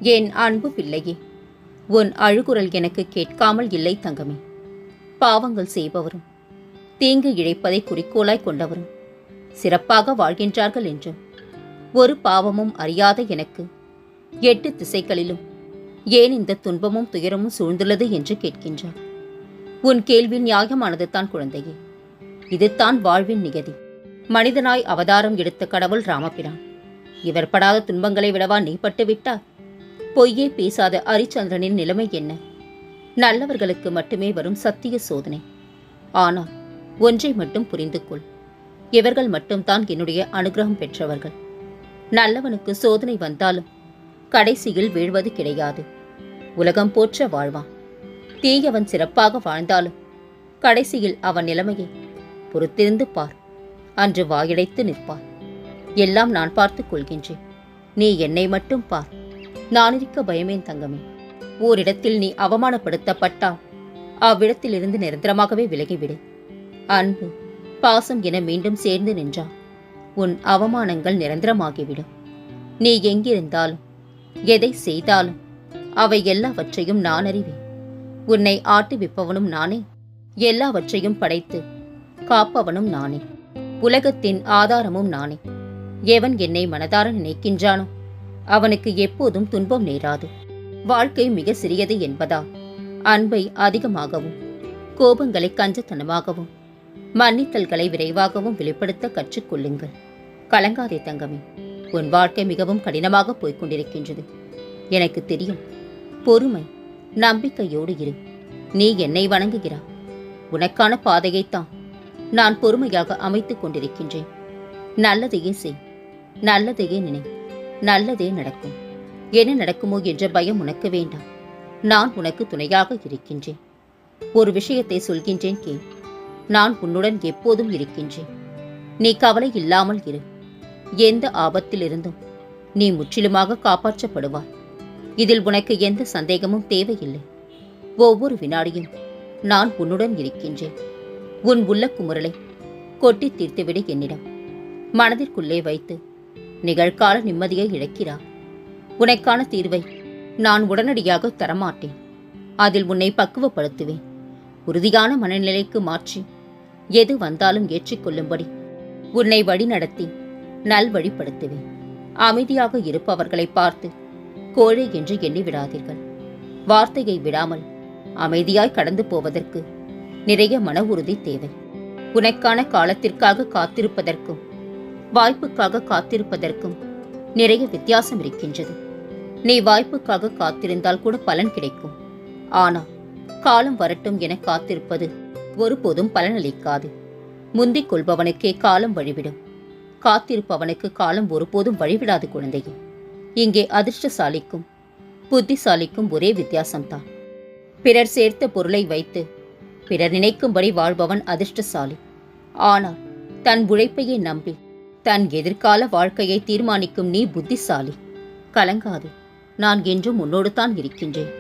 என் அன்பு பிள்ளையே, உன் அழுகுரல் எனக்கு கேட்காமல் இல்லை தங்கமே. பாவங்கள் செய்பவரும் தீங்கு இழைப்பதை குறிக்கோளாய் கொண்டவரும் சிறப்பாக வாழ்கின்றார்கள் என்றும் ஒரு பாவமும் அறியாத எனக்கு 8 திசைகளிலும் ஏன் இந்த துன்பமும் துயரமும் சூழ்ந்துள்ளது என்று கேட்கின்றார். உன் கேள்வி நியாயமானது தான் குழந்தையே. இதுதான் வாழ்வின் நியதி. மனிதனாய் அவதாரம் எடுத்த கடவுள் ராமபிரான். இவர் படாத துன்பங்களை விடவா நீ பட்டுவிட்டார்? பொய்யே பேசாத அரிச்சந்திரனின் நிலைமை என்ன? நல்லவர்களுக்கு மட்டுமே வரும் சத்திய சோதனை. ஆனால் ஒன்றை மட்டும் புரிந்து கொள், இவர்கள் மட்டும்தான் என்னுடைய அனுகிரகம் பெற்றவர்கள். நல்லவனுக்கு சோதனை வந்தாலும் கடைசியில் வீழ்வது கிடையாது. உலகம் போற்ற வாழ்வான். தீயவன் சிறப்பாக வாழ்ந்தாலும் கடைசியில் அவன் நிலைமையை பொறுத்திருந்து பார். அன்று வாயடைத்து நிற்பார். எல்லாம் நான் பார்த்துக் கொள்கின்றேன், நீ என்னை மட்டும் பார். நான் இருக்க பயமேன் தங்கமே. ஓரிடத்தில் நீ அவமானப்படுத்தப்பட்டால் அவ்விடத்திலிருந்து நிரந்தரமாகவே விலகிவிடு. அன்பு பாசம் என மீண்டும் சேர்ந்து நின்றால் உன் அவமானங்கள் நிரந்தரமாகிவிடும். நீ எங்கிருந்தாலும் எதை செய்தாலும் அவை எல்லாவற்றையும் நான் அறிவேன். உன்னை ஆட்டுவிப்பவனும் நானே, எல்லாவற்றையும் படைத்து காப்பவனும் நானே, உலகத்தின் ஆதாரமும் நானே. எவன் என்னை மனதார நினைக்கின்றானோ அவனுக்கு எப்போதும் துன்பம் நேராது. வாழ்க்கை மிக சிறியது என்பதால் அன்பை அதிகமாகவும் கோபங்களை கஞ்சத்தனமாகவும் மன்னித்தல்களை விரைவாகவும் வெளிப்படுத்த கற்றுக்கொள்ளுங்கள். கலங்காதே தங்கமே, உன் வாழ்க்கை மிகவும் கடினமாக போய்கொண்டிருக்கின்றது. எனக்கு தெரியும். பொறுமை, நம்பிக்கையோடு இரு. நீ என்னை வணங்குகிறாய். உனக்கான பாதையைத்தான் நான் பொறுமையாக அமைத்துக் கொண்டிருக்கின்றேன். நல்லதையே செய், நல்லதையே நினை, நல்லதே நடக்கும். என்ன நடக்குமோ என்ற பயம் உனக்கு வேண்டாம். நான் உனக்கு துணையாக இருக்கின்றேன். ஒரு விஷயத்தை சொல்கின்றேன் கேள். நான் உன்னுடன் எப்போதும் இருக்கின்றேன். நீ கவலை இல்லாமல் இரு. எந்த ஆபத்திலிருந்தும் நீ முற்றிலுமாக காப்பாற்றப்படுவாய். இதில் உனக்கு எந்த சந்தேகமும் தேவையில்லை. ஒவ்வொரு வினாடியும் நான் உன்னுடன் இருக்கின்றேன். உன் உள்ள குமுறலை கொட்டி தீர்த்துவிடு என்னிடம். மனதிற்குள்ளே வைத்து நிகழ்கால நிம்மதியை இழக்கிறார். உனக்கான தீர்வை நான் உடனடியாக தரமாட்டேன். அதில் உன்னை பக்குவப்படுத்துவேன். உறுதியான மனநிலைக்கு மாற்றி எது வந்தாலும் ஏற்றுக்கொள்ளும்படி உன்னை வழிநடத்தி நல்வழிப்படுத்துவேன். அமைதியாக இருப்பவர்களை பார்த்து கோழை என்று எண்ணி விடாதீர்கள். வார்த்தையை விடாமல் அமைதியாய் கடந்து போவதற்கு நிறைய மன உறுதி தேவை. உனக்கான காலத்திற்காக காத்திருப்பதற்கும் வாய்ப்புக்காக காத்திருப்பதற்கும் நிறைய வித்தியாசம் இருக்கின்றது. நீ வாய்ப்புக்காக காத்திருந்தால் கூட பலன் கிடைக்கும். ஆனால் காலம் வரட்டும் என காத்திருப்பது ஒருபோதும் பலனளிக்காது. முந்திக் கொள்பவனுக்கே காலம் வழிவிடும். காத்திருப்பவனுக்கு காலம் ஒருபோதும் வழிவிடாது குழந்தையே. இங்கே அதிர்ஷ்டசாலிக்கும் புத்திசாலிக்கும் ஒரே வித்தியாசம்தான். பிறர் சேர்த்த பொருளை வைத்து பிறர் நினைக்கும்படி வாழ்பவன் அதிர்ஷ்டசாலி. ஆனால் தன் உழைப்பையே நம்பி தன் எதிர்கால வாழ்க்கையை தீர்மானிக்கும் நீ புத்திசாலி. கலங்காது, நான் என்றும் உன்னோடு தான் இருக்கின்றேன்.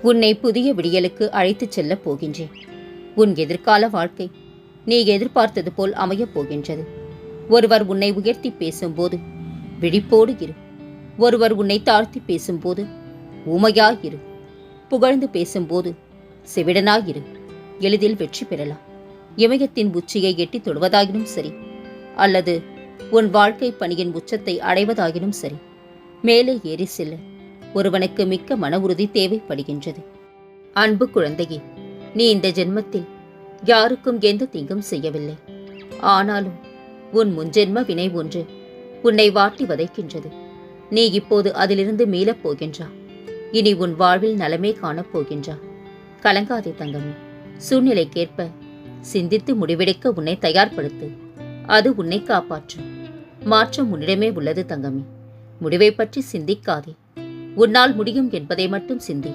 உன்னை புதிய விடியலுக்கு அழைத்துச் செல்லப் போகின்றேன். உன் எதிர்கால வாழ்க்கை நீ எதிர்பார்த்தது போல் அமையப் போகின்றது. ஒருவர் உன்னை உயர்த்தி பேசும்போது விழிப்போடு இரு. ஒருவர் உன்னை தாழ்த்தி பேசும்போது ஊமையாயிரு. புகழ்ந்து பேசும்போது செவிடனாயிரு. எளிதில் வெற்றி பெறலாம். இமயத்தின் உச்சியை எட்டி தொடுவதாயினும் சரி, அல்லது உன் வாழ்க்கை பணியின் உச்சத்தை அடைவதாயினும் சரி, மேலே ஏறி செல்ல ஒருவனுக்கு மிக்க மன உறுதி தேவைப்படுகின்றது. அன்பு குழந்தையே, நீ இந்த ஜென்மத்தில் யாருக்கும் எந்த தீங்கும் செய்யவில்லை. ஆனாலும் உன் முன்ஜென்ம வினை ஒன்று உன்னை வாட்டி வதைக்கின்றது. நீ இப்போது அதிலிருந்து மீளப் போகின்றா. இனி உன் வாழ்வில் நலமே காணப் போகின்றா. கலங்காதே தங்கமே. சூழ்நிலைக்கேற்ப சிந்தித்து முடிவெடுக்க உன்னை தயார்படுத்து. அது உன்னை காப்பாற்றும். மாற்றம் உன்னிடமே உள்ளது தங்கமே. முடிவை பற்றி சிந்திக்காதே. உன்னால் முடியும் என்பதை மட்டும் சிந்தி.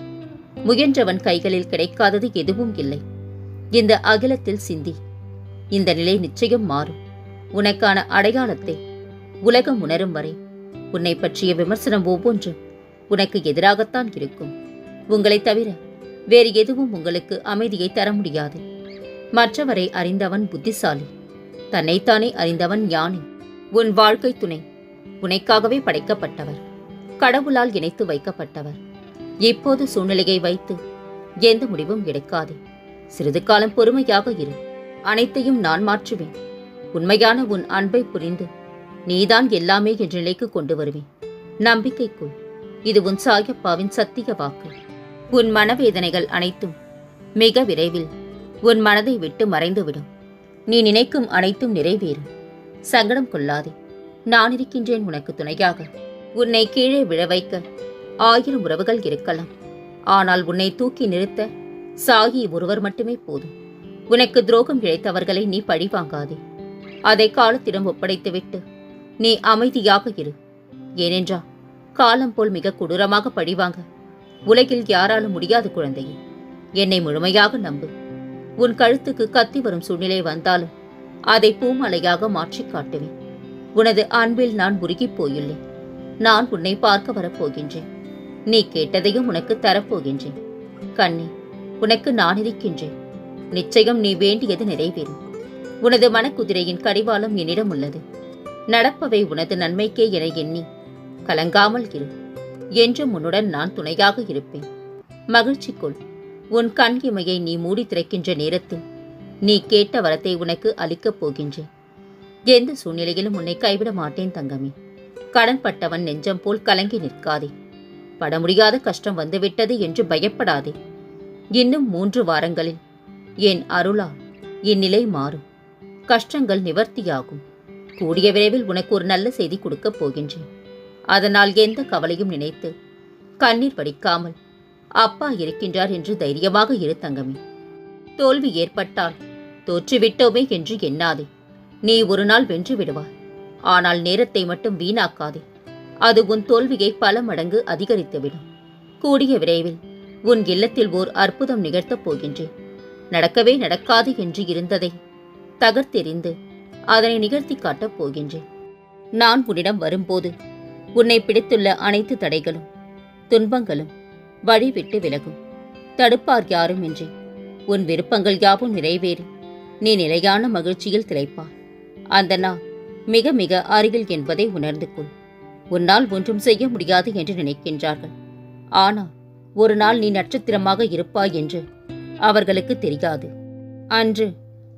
முயன்றவன் கைகளில் கிடைக்காதது எதுவும் இல்லை. இந்த அகிலத்தில் சிந்தி. இந்த நிலை நிச்சயம் மாறும். உனக்கான அடையாளத்தை உலகம் உணரும் வரை உன்னை பற்றிய விமர்சனம் ஒவ்வொன்றும் உனக்கு எதிராகத்தான் இருக்கும். உங்களை தவிர வேறு எதுவும் உங்களுக்கு அமைதியை தர முடியாது. மற்றவரை அறிந்தவன் புத்திசாலி. தன்னைத்தானே அறிந்தவன் ஞானி. உன் வாழ்க்கை துணை உனக்காகவே படைக்கப்பட்டவர். கடவுளால் இணைத்து வைக்கப்பட்டவர். இப்போது சூழ்நிலையை வைத்து எந்த முடிவும் எடுக்காதே. சிறிது காலம் பொறுமையாக இரு. அனைத்தையும் நான் மாற்றுவேன். உண்மையான உன் அன்பை புரிந்து நீதான் எல்லாமே என்ற நிலைக்கு கொண்டு வருவேன். நம்பிக்கைக்குள். இது உன் சாயப்பாவின் சத்திய வாக்கு. உன் மனவேதனைகள் அனைத்தும் மிக விரைவில் உன் மனதை விட்டு மறைந்துவிடும். நீ நினைக்கும் அனைத்தும் நிறைவேறும். சங்கடம் கொள்ளாதே. நான் இருக்கின்றேன் உனக்கு துணையாக. உன்னை கீழே விழ வைக்க 1000 உறவுகள் இருக்கலாம். ஆனால் உன்னை தூக்கி நிறுத்த சாயி ஒருவர் மட்டுமே போதும். உனக்கு துரோகம் இழைத்தவர்களை நீ பழிவாங்காதே. அதை காலத்திடம் ஒப்படைத்துவிட்டு நீ அமைதியாக இரு. ஏனென்றால் காலம் போல் மிக கொடூரமாக பழிவாங்க உலகில் யாராலும் முடியாது குழந்தையே. என்னை முழுமையாக நம்பு. உன் கழுத்துக்கு கத்தி வரும் சூழ்நிலை வந்தாலும் அதை பூமலையாக மாற்றிக் காட்டுவேன். உனது அன்பில் நான் உருகிப் போயுள்ளேன். நான் உன்னை பார்க்க வரப்போகின்றேன். நீ கேட்டதையும் உனக்கு தரப்போகின்றேன். கண்ணே, உனக்கு நான் இருக்கின்றேன். நிச்சயம் நீ வேண்டியது நிறைவேறும். உனது மனக்குதிரையின் கடிவாளம் என்னிடம் உள்ளது. நடப்பவை உனது நன்மைக்கே என எண்ணி கலங்காமல் இரு. என்றும் உன்னுடன் நான் துணையாக இருப்பேன். மகிழ்ச்சிக்குள். உன் கண் இமையை நீ மூடி திறக்கின்ற நேரத்தில் நீ கேட்ட வரத்தை உனக்கு அளிக்கப் போகின்றேன். எந்த சூழ்நிலையிலும் உன்னை கைவிட மாட்டேன் தங்கமே. கடன்பட்டவன் நெஞ்சம் போல் கலங்கி நிற்காதே. பட முடியாத கஷ்டம் வந்துவிட்டது என்று பயப்படாதே. இன்னும் 3 வாரங்களில் என் அருளால் இந்நிலை மாறும். கஷ்டங்கள் நிவர்த்தியாகும். கூடிய விரைவில் உனக்கு ஒரு நல்ல செய்தி கொடுக்கப் போகின்றேன். அதனால் எந்த கவலையும் நினைத்து கண்ணீர் வடிக்காமல் அப்பா இருக்கின்றார் என்று தைரியமாக இரு தங்கமே. தோல்வி ஏற்பட்டால் தோற்றுவிட்டோமே என்று எண்ணாதே. நீ ஒரு நாள் வென்று விடுவாய். ஆனால் நேரத்தை மட்டும் வீணாக்காதே. அது உன் தோல்வியை பல மடங்கு அதிகரித்துவிடும். கூடிய விரைவில் உன் இல்லத்தில் ஓர் அற்புதம் நிகழ்த்தப் போகின்றேன். நடக்கவே நடக்காது என்று இருந்ததை தகர்த்தெறிந்து அதனை நிகழ்த்தி காட்டப் போகின்றேன். நான் உன்னிடம் வரும்போது உன்னை பிடித்துள்ள அனைத்து தடைகளும் துன்பங்களும் வழிவிட்டு விலகும். தடுப்பார் யாரும் இன்றி உன் விருப்பங்கள் யாவும் நிறைவேறி நீ நிலையான மகிழ்ச்சியில் திளைப்பார். அந்த நாள் மிக மிக அருகில் என்பதை உணர்ந்து கொள். உன்னால் ஒன்றும் செய்ய முடியாது என்று நினைக்கின்றார்கள். ஆனால் ஒரு நாள் நீ நட்சத்திரமாக இருப்பாய் என்று அவர்களுக்கு தெரியாது. அன்று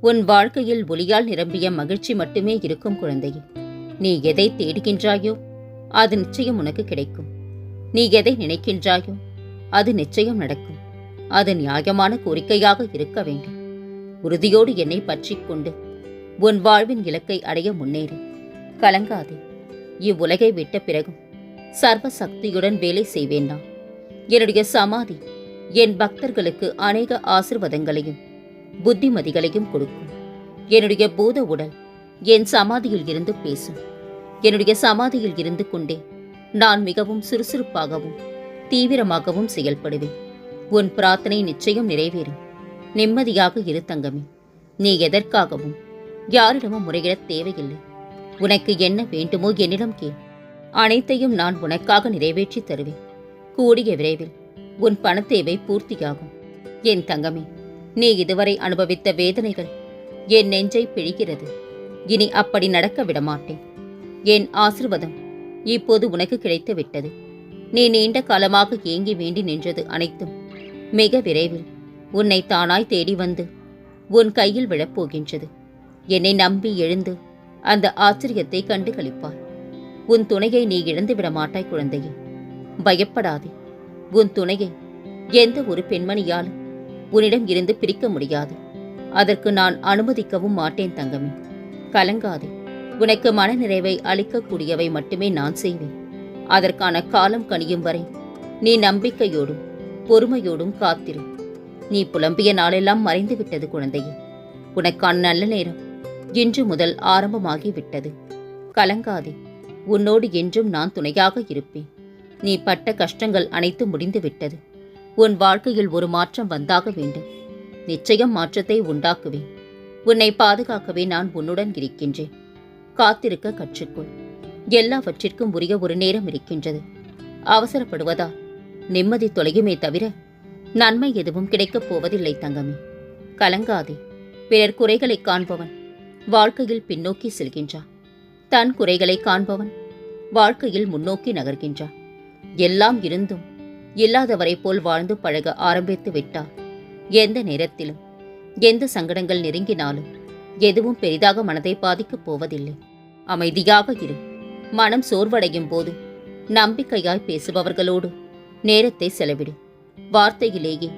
உன் வாழ்க்கையில் ஒளியால் நிரம்பிய மகிழ்ச்சி மட்டுமே இருக்கும் குழந்தையே. நீ எதை தேடுகின்றாயோ அது நிச்சயம் உனக்கு கிடைக்கும். நீ எதை நினைக்கின்றாயோ அது நிச்சயம் நடக்கும். அது நியாயமான கோரிக்கையாக இருக்க வேண்டும். உறுதியோடு என்னை பற்றிக் கொண்டு உன் வாழ்வின் இலக்கை அடைய முன்னேறு. கலங்காதே. இவ்வுலகை விட்ட பிறகும் சர்வ சக்தியுடன் வேலை செய்வேன் நான். என்னுடைய சமாதி என் பக்தர்களுக்கு அநேக ஆசிர்வாதங்களையும் புத்திமதிகளையும் கொடுக்கும். என்னுடைய பூத உடல் என் சமாதியில் இருந்து பேசும். என்னுடைய சமாதியில் இருந்து கொண்டே நான் மிகவும் சுறுசுறுப்பாகவும் தீவிரமாகவும் செயல்படுவேன். உன் பிரார்த்தனை நிச்சயம் நிறைவேறும். நிம்மதியாக இரு தங்கமே. நீ எதற்காகவும் யாரிடமும் முறையிட தேவையில்லை. உனக்கு என்ன வேண்டுமோ என்னிடம் கேள். அனைத்தையும் நான் உனக்காக நிறைவேற்றி தருவேன். கூடிய விரைவில் உன் பணத்தேவை பூர்த்தியாகும். என் தங்கமே, நீ இதுவரை அனுபவித்த வேதனைகள் என் நெஞ்சை பிழிகிறது. இனி அப்படி நடக்க விடமாட்டேன். என் ஆசிர்வாதம் இப்போது உனக்கு கிடைத்து விட்டது. நீ நீண்ட காலமாக ஏங்கி வேண்டி நின்றது அனைத்தும் மிக விரைவில் உன்னை தானாய் தேடி வந்து உன் கையில் விழப்போகின்றது. என்னை நம்பி எழுந்து அந்த ஆச்சரியத்தை கண்டு களிப்பாய். உன் துணையை நீ இழந்து விட மாட்டாய் குழந்தையே. பயப்படாதே. உன் துணையை எந்த ஒரு பெண்மணியாலும் உன்னிடம் இருந்து பிரிக்க முடியாது. அதற்கு நான் அனுமதிக்கவும் மாட்டேன் தங்கமே. கலங்காதே. உனக்கு மனநிறைவை அளிக்கக்கூடியவை மட்டுமே நான் செய்வேன். அதற்கான காலம் கனியும் வரை நீ நம்பிக்கையோடும் பொறுமையோடும் காத்திரு. நீ புலம்பிய நாளெல்லாம் மறைந்து விட்டது குழந்தையே. உனக்கான நல்ல நேரம் இன்று முதல் ஆரம்பமாகி விட்டது. கலங்காதே. உன்னோடு என்றும் நான் துணையாக இருப்பேன். நீ பட்ட கஷ்டங்கள் அனைத்தும் முடிந்து விட்டது. உன் வாழ்க்கையில் ஒரு மாற்றம் வந்தாக வேண்டும். நிச்சயம் மாற்றத்தை உண்டாக்குவேன். உன்னை பாதுகாக்கவே நான் உன்னுடன் இருக்கின்றேன். காத்திருக்க கற்றுக்கொள். எல்லாவற்றிற்கும் உரிய ஒரு நேரம் இருக்கின்றது. அவசரப்படுவதால் நிம்மதி தொலையுமே தவிர நன்மை எதுவும் கிடைக்கப் போவதில்லை தங்கமே. கலங்காதே. பிறர் குறைகளை காண்பவன் வாழ்க்கையில் பின்னோக்கி செல்கின்றான். தன் குறைகளை காண்பவன் வாழ்க்கையில் முன்னோக்கி நகர்கின்றான். எல்லாம் இருந்தும் இல்லாதவரை போல் வாழ்ந்து பழக ஆரம்பித்து விட்டார். எந்த நேரத்திலும் எந்த சங்கடங்கள் நெருங்கினாலும் எதுவும் பெரிதாக மனதை பாதிக்கப் போவதில்லை. அமைதியாக இரு. மனம் சோர்வடையும் போது நம்பிக்கையாய் பேசுபவர்களோடு நேரத்தை செலவிடு. வார்த்தையிலேயே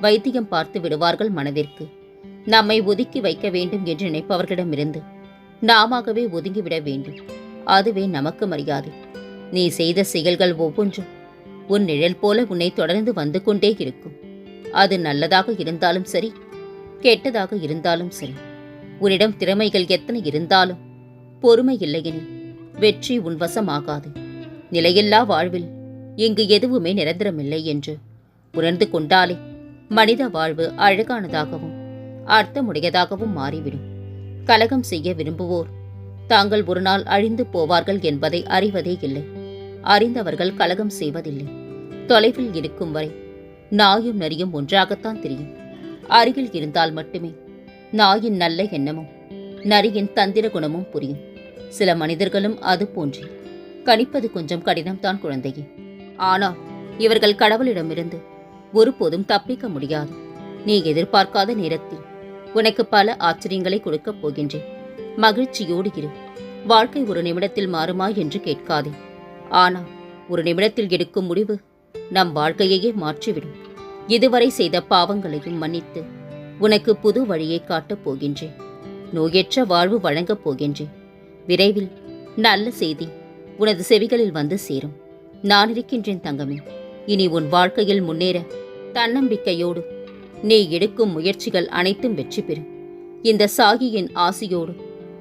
வைத்தியம் பார்த்து விடுவார்கள் மனதிற்கு. நம்மை ஒதுக்கி வைக்க வேண்டும் என்று நினைப்பவர்களிடமிருந்து நாமவே ஒதுங்கிவிட வேண்டும். அதுவே நமக்கு மரியாதை. நீ செய்த செயல்கள் ஒவ்வொன்றும் உன் நிழல் போல உன்னை தொடர்ந்து வந்து கொண்டே இருக்கும். அது நல்லதாக இருந்தாலும் சரி, கெட்டதாக இருந்தாலும் சரி. உன்னிடம் திறமைகள் எத்தனை இருந்தாலும் பொறுமை இல்லையெனில் வெற்றி உன்வசமாகாது. நிலையில்லா வாழ்வில் இங்கு எதுவுமே நிரந்தரமில்லை என்று உணர்ந்து கொண்டாலே மனித வாழ்வு அழகானதாகவும் அர்த்தமுடையதாகவும் மாறிவிடும். கலகம் செய்ய விரும்புவோர் தாங்கள் ஒரு நாள் அழிந்து போவார்கள் என்பதை அறிவதே இல்லை. அறிந்தவர்கள் கலகம் செய்வதில்லை. தொலைவில் இருக்கும் வரை நாயும் நரியும் ஒன்றாகத்தான் தெரியும். அருகில் இருந்தால் மட்டுமே நாயின் நல்ல எண்ணமும் நரியின் தந்திர குணமும் புரியும். சில மனிதர்களும் அது போன்றே. கணிப்பது கொஞ்சம் கடினம்தான் குழந்தையே. ஆனால் இவர்கள் கடவுளிடமிருந்து ஒருபோதும் தப்பிக்க முடியாது. நீ எதிர்பார்க்காத நேரத்தில் உனக்கு பல ஆச்சரியங்களை கொடுக்கப் போகின்றேன். மகிழ்ச்சியோடு இரு. வாழ்க்கை ஒரு நிமிடத்தில் மாறுமா என்று கேட்காதே. ஆனால் ஒரு நிமிடத்தில் எடுக்கும் முடிவு நம் வாழ்க்கையையே மாற்றிவிடும். இதுவரை செய்த பாவங்களையும் மன்னித்து உனக்கு புது வழியை காட்டப் போகின்றேன். நோயற்ற வாழ்வு வழங்கப் போகின்றேன். விரைவில் நல்ல செய்தி உனது செவிகளில் வந்து சேரும். நான் இருக்கின்றேன் தங்கமே. இனி உன் வாழ்க்கையில் முன்னேற தன்னம்பிக்கையோடு நீ எடுக்கும் முயற்சிகள் அனைத்தும் வெற்றி பெறும். இந்த சாகியின் ஆசியோடு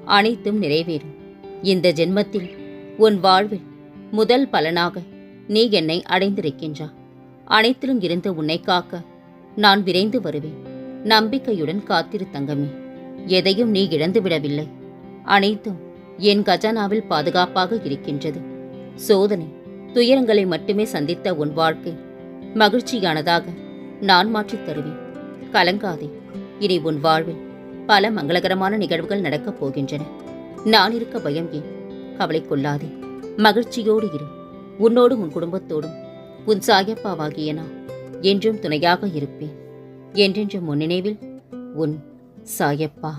அனைத்தும் நிறைவேறும். இந்த ஜென்மத்தில் உன் வாழ்வில் முதல் பலனாக நீ என்னை அடைந்திருக்கின்றாய். அனைத்திலும் இருந்து உன்னை காக்க நான் விரைந்து வருவேன். நம்பிக்கையுடன் காத்திரு தங்கமே. எதையும் நீ இழந்துவிடவில்லை. அனைத்தும் என் கஜானாவில் பாதுகாப்பாக இருக்கின்றது. சோதனை துயரங்களை மட்டுமே சந்தித்த உன் வாழ்க்கை மகிழ்ச்சியானதாக நான் மாற்றித் தருவேன். கலங்காதே. இனி உன் வாழ்வில் பல மங்களகரமான நிகழ்வுகள் நடக்கப் போகின்றன. நான் இருக்க பயம் ஏன்? கவலை கொள்ளாதே. மகிழ்ச்சியோடு இரு. உன்னோடும் உன் குடும்பத்தோடும் உன் சாயப்பாவாகிய நான் என்றும் துணையாக இருப்பேன். என்றென்றும் உன் நினைவில் உன் சாயப்பா.